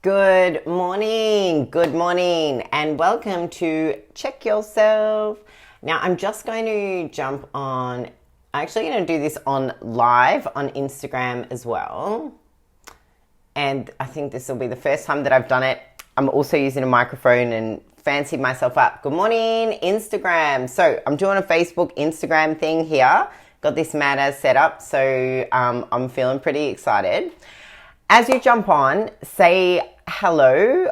Good morning, and welcome to Check Yourself. Now, I'm just going to jump on, I'm actually going to do this on live on Instagram as well. And I think this will be the first time that I've done it. I'm also using a microphone and fancied myself up. Good morning, Instagram. So I'm doing a Facebook, Instagram thing here. Got this matter set up, so I'm feeling pretty excited. As you jump on, say hello.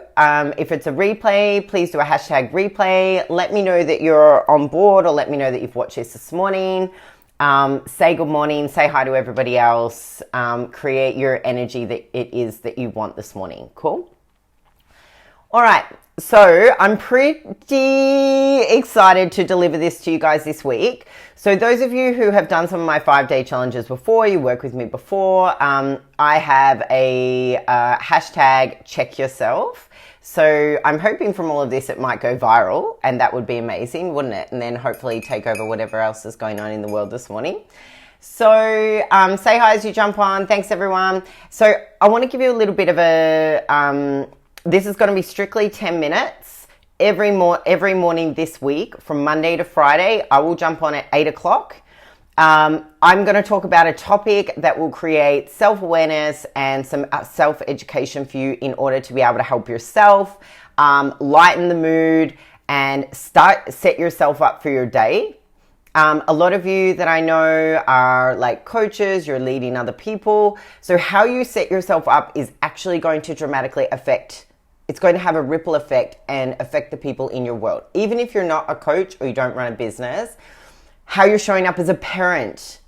If it's a replay, please do a hashtag replay. Let me know that you're on board, or let me know that you've watched this morning. Say good morning, say hi to everybody else. Create your energy that it is that you want this morning. Cool? All right. So I'm pretty excited to deliver this to you guys this week. So those of you who have done some of my 5-day challenges before, you work with me before, I have a hashtag check yourself. So I'm hoping from all of this it might go viral, and that would be amazing, wouldn't it? And then hopefully take over whatever else is going on in the world this morning. So say hi as you jump on. Thanks, everyone. So I want to give you a little bit of a... this is going to be strictly 10 minutes every morning this week from Monday to Friday. I will jump on at 8 o'clock. I'm going to talk about a topic that will create self-awareness and some self-education for you in order to be able to help yourself, lighten the mood, and set yourself up for your day. A lot of you that I know are like coaches, you're leading other people. So how you set yourself up is actually going to dramatically it's going to have a ripple effect and affect the people in your world. Even if you're not a coach or you don't run a business, how you're showing up as a parent,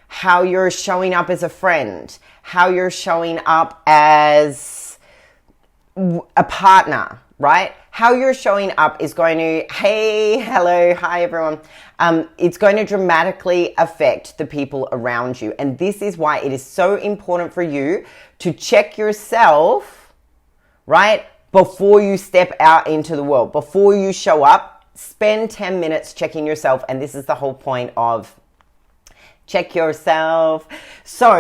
how you're showing up as a friend, how you're showing up as a partner, right? How you're showing up is going to, hey, hello, hi everyone. It's going to dramatically affect the people around you. And this is why it is so important for you to check yourself, right? Before you step out into the world, before you show up, spend 10 minutes checking yourself. And this is the whole point of check yourself. So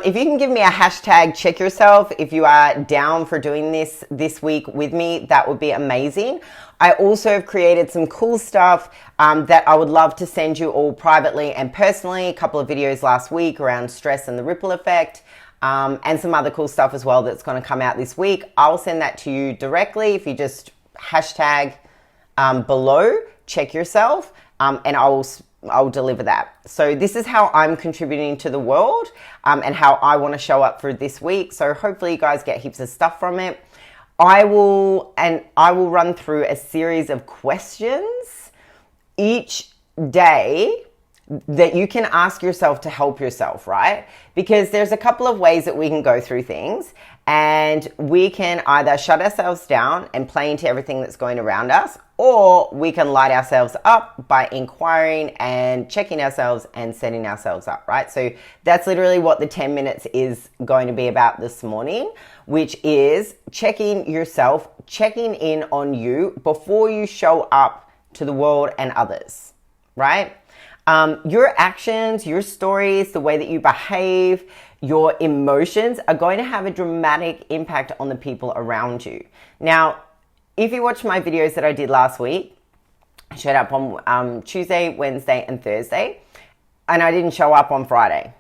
if you can give me a hashtag check yourself, if you are down for doing this week with me, that would be amazing. I also have created some cool stuff that I would love to send you all privately and personally. A couple of videos last week around stress and the ripple effect. And some other cool stuff as well that's going to come out this week. I'll send that to you directly if you just hashtag below, check yourself, and I'll deliver that. So this is how I'm contributing to the world and how I want to show up for this week. So hopefully you guys get heaps of stuff from it. I will run through a series of questions each day that you can ask yourself to help yourself, right? Because there's a couple of ways that we can go through things, and we can either shut ourselves down and play into everything that's going around us, or we can light ourselves up by inquiring and checking ourselves and setting ourselves up, right? So that's literally what the 10 minutes is going to be about this morning, which is checking yourself, checking in on you before you show up to the world and others, right? Your actions, your stories, the way that you behave, your emotions are going to have a dramatic impact on the people around you. Now, if you watched my videos that I did last week, I showed up on Tuesday, Wednesday, and Thursday, and I didn't show up on Friday.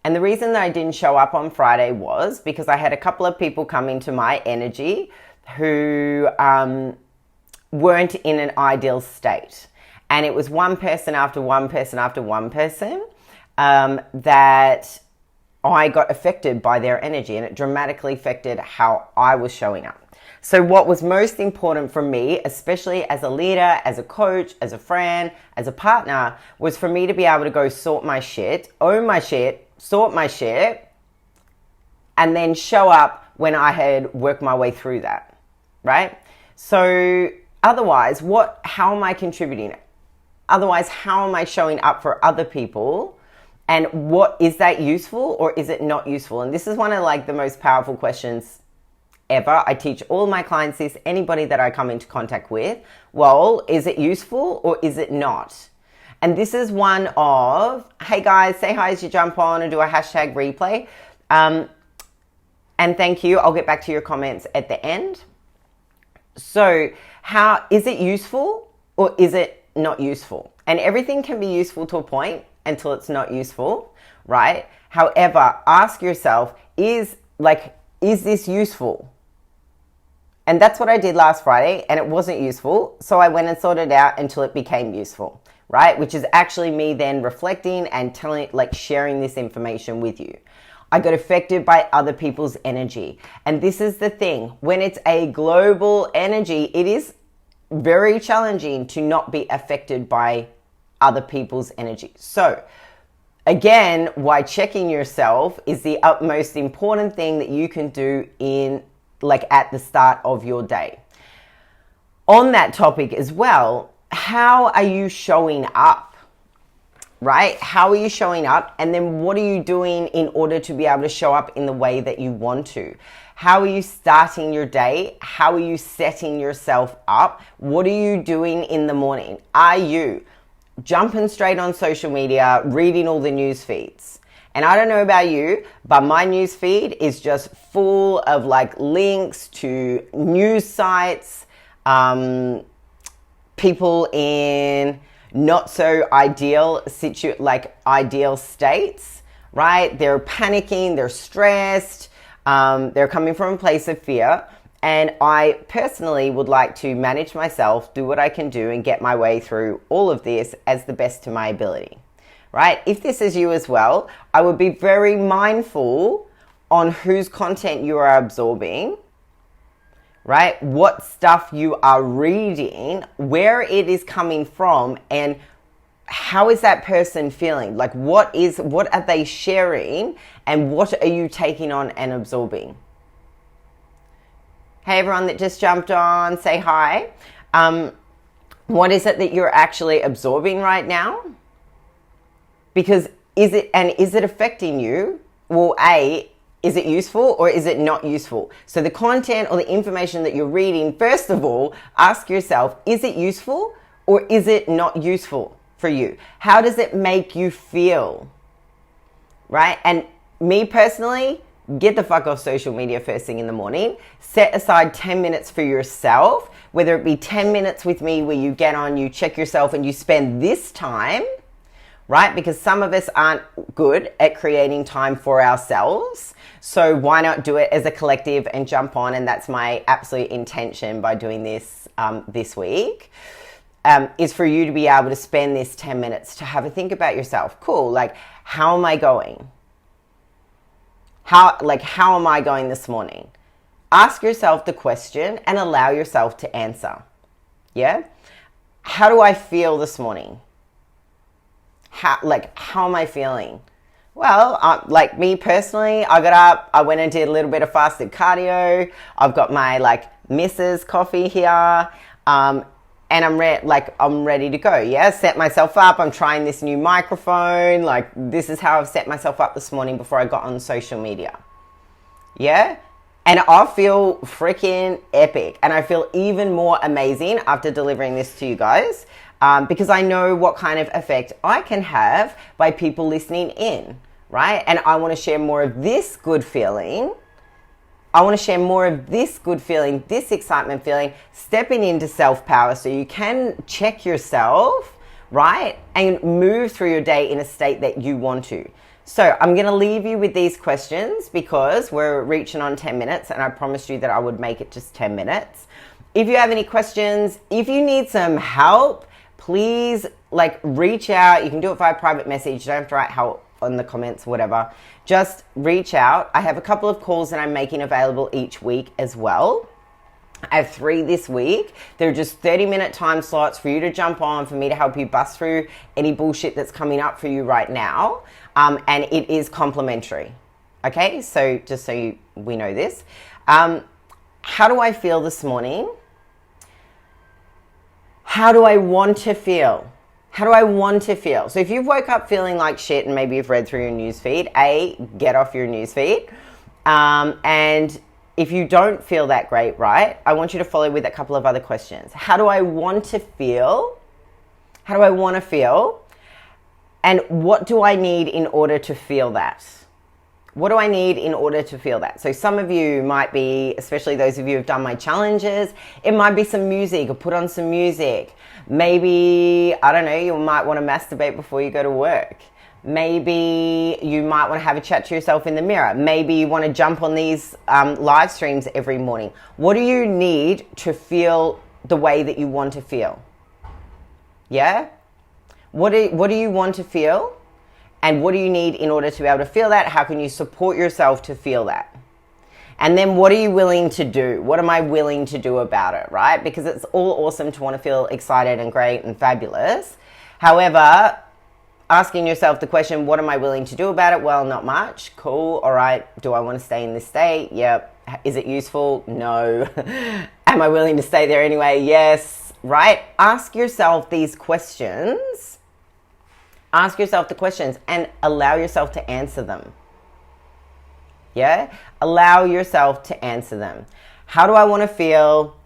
And the reason that I didn't show up on Friday was because I had a couple of people come into my energy who weren't in an ideal state. And it was one person after one person after one person that I got affected by their energy, and it dramatically affected how I was showing up. So what was most important for me, especially as a leader, as a coach, as a friend, as a partner, was for me to be able to go sort my shit, own my shit, sort my shit, and then show up when I had worked my way through that, right? So otherwise, how am I contributing? Otherwise, how am I showing up for other people? And what is that useful or is it not useful? And this is one of like the most powerful questions ever. I teach all my clients this, anybody that I come into contact with. Well, is it useful or is it not? And this is one of, hey guys, say hi as you jump on and do a hashtag replay. And thank you. I'll get back to your comments at the end. So, how is it useful or is it not useful? And everything can be useful to a point until it's not useful, right? However, ask yourself, is this useful? And that's what I did last Friday, and it wasn't useful. So I went and sorted it out until it became useful, right? Which is actually me then reflecting and sharing this information with you. I got affected by other people's energy. And this is the thing, when it's a global energy, it is very challenging to not be affected by other people's energy. So again, why checking yourself is the utmost important thing that you can do at the start of your day. On that topic as well, how are you showing up? Right? How are you showing up? And then what are you doing in order to be able to show up in the way that you want to? How are you starting your day? How are you setting yourself up? What are you doing in the morning? Are you jumping straight on social media, reading all the news feeds? And I don't know about you, but my news feed is just full of links to news sites, people in not so ideal states, right? They're panicking, they're stressed, they're coming from a place of fear. And I personally would like to manage myself, do what I can do, and get my way through all of this as the best to my ability, right? If this is you as well, I would be very mindful on whose content you are absorbing, right? What stuff you are reading, where it is coming from, and how is that person feeling? What are they sharing, and what are you taking on and absorbing? Hey, everyone that just jumped on, say hi. What is it that you're actually absorbing right now? Because is it affecting you? Well, is it useful or is it not useful? So the content or the information that you're reading, first of all, ask yourself, is it useful or is it not useful for you? How does it make you feel? Right? And me personally, get the fuck off social media first thing in the morning. Set aside 10 minutes for yourself, whether it be 10 minutes with me where you get on, you check yourself and you spend this time, right? Because some of us aren't good at creating time for ourselves. So why not do it as a collective and jump on? And that's my absolute intention by doing this this week, is for you to be able to spend this 10 minutes to have a think about yourself. Cool. How am I going? How am I going this morning? Ask yourself the question and allow yourself to answer. Yeah? How do I feel this morning? How am I feeling? Well, me personally, I got up, I went and did a little bit of fasted cardio. I've got my Mrs. coffee here, and I'm ready to go. Yeah, set myself up. I'm trying this new microphone. This is how I've set myself up this morning before I got on social media. Yeah, and I feel freaking epic, and I feel even more amazing after delivering this to you guys. Because I know what kind of effect I can have by people listening in, right? And I want to share more of this good feeling. I want to share more of this good feeling, this excitement feeling, stepping into self-power so you can check yourself, right? And move through your day in a state that you want to. So I'm going to leave you with these questions because we're reaching on 10 minutes and I promised you that I would make it just 10 minutes. If you have any questions, if you need some help, please reach out. You can do it via private message. You don't have to write help on the comments, whatever. Just reach out. I have a couple of calls that I'm making available each week as well. I have 3 this week. They're just 30-minute time slots for you to jump on, for me to help you bust through any bullshit that's coming up for you right now. And it is complimentary. Okay, so just so we know this. How do I feel this morning? How do I want to feel? How do I want to feel? So if you've woke up feeling like shit and maybe you've read through your newsfeed, get off your newsfeed. And if you don't feel that great, right, I want you to follow with a couple of other questions. How do I want to feel? How do I want to feel? And what do I need in order to feel that? What do I need in order to feel that? So some of you might be, especially those of you who've done my challenges, it might be some music, or put on some music. Maybe, I don't know, you might want to masturbate before you go to work. Maybe you might want to have a chat to yourself in the mirror. Maybe you want to jump on these live streams every morning. What do you need to feel the way that you want to feel? Yeah? What do you want to feel? And what do you need in order to be able to feel that? How can you support yourself to feel that? And then what are you willing to do? What am I willing to do about it, right? Because it's all awesome to want to feel excited and great and fabulous. However, asking yourself the question, what am I willing to do about it? Well, not much. Cool. All right. Do I want to stay in this state? Yep. Is it useful? No. Am I willing to stay there anyway? Yes. Right? Ask yourself these questions. Ask yourself the questions and allow yourself to answer them. Yeah? Allow yourself to answer them. How do I want to feel?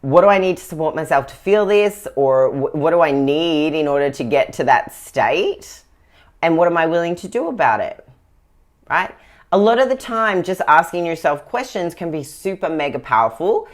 What do I need to support myself to feel this? Or what do I need in order to get to that state? And what am I willing to do about it? Right? A lot of the time, just asking yourself questions can be super mega powerful.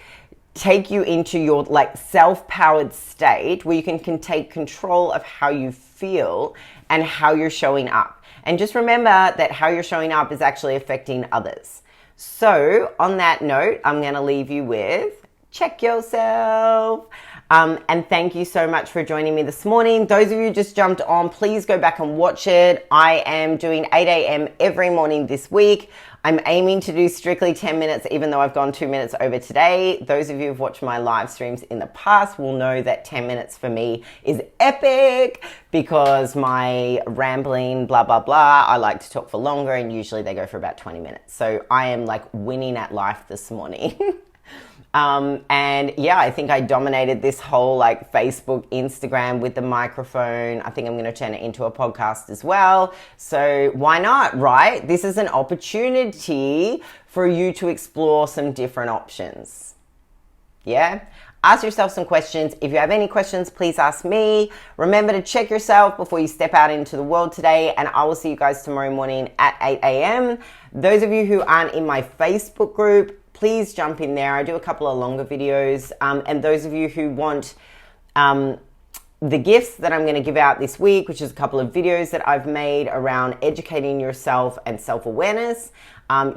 Take you into your self-powered state where you can take control of how you feel and how you're showing up. And just remember that how you're showing up is actually affecting others. So on that note, I'm going to leave you with check yourself. And thank you so much for joining me this morning. Those of you who just jumped on, please go back and watch it. I am doing 8 a.m. every morning this week. I'm aiming to do strictly 10 minutes, even though I've gone 2 minutes over today. Those of you who've watched my live streams in the past will know that 10 minutes for me is epic because my rambling, blah, blah, blah, I like to talk for longer and usually they go for about 20 minutes. So I am winning at life this morning. And yeah, I think I dominated this whole Facebook, Instagram with the microphone. I think I'm going to turn it into a podcast as well. So why not, right? This is an opportunity for you to explore some different options. Yeah? Ask yourself some questions. If you have any questions, please ask me. Remember to check yourself before you step out into the world today, and I will see you guys tomorrow morning at 8 a.m. Those of you who aren't in my Facebook group, please jump in there. I do a couple of longer videos. And those of you who want the gifts that I'm going to give out this week, which is a couple of videos that I've made around educating yourself and self-awareness,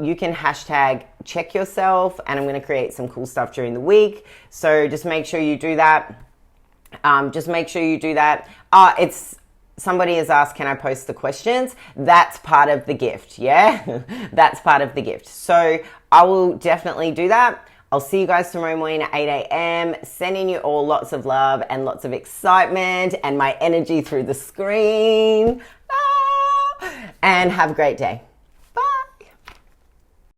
you can hashtag check yourself, and I'm going to create some cool stuff during the week. So just make sure you do that. Somebody has asked, can I post the questions? That's part of the gift, yeah? That's part of the gift. So I will definitely do that. I'll see you guys tomorrow morning at 8 a.m. Sending you all lots of love and lots of excitement and my energy through the screen. And have a great day.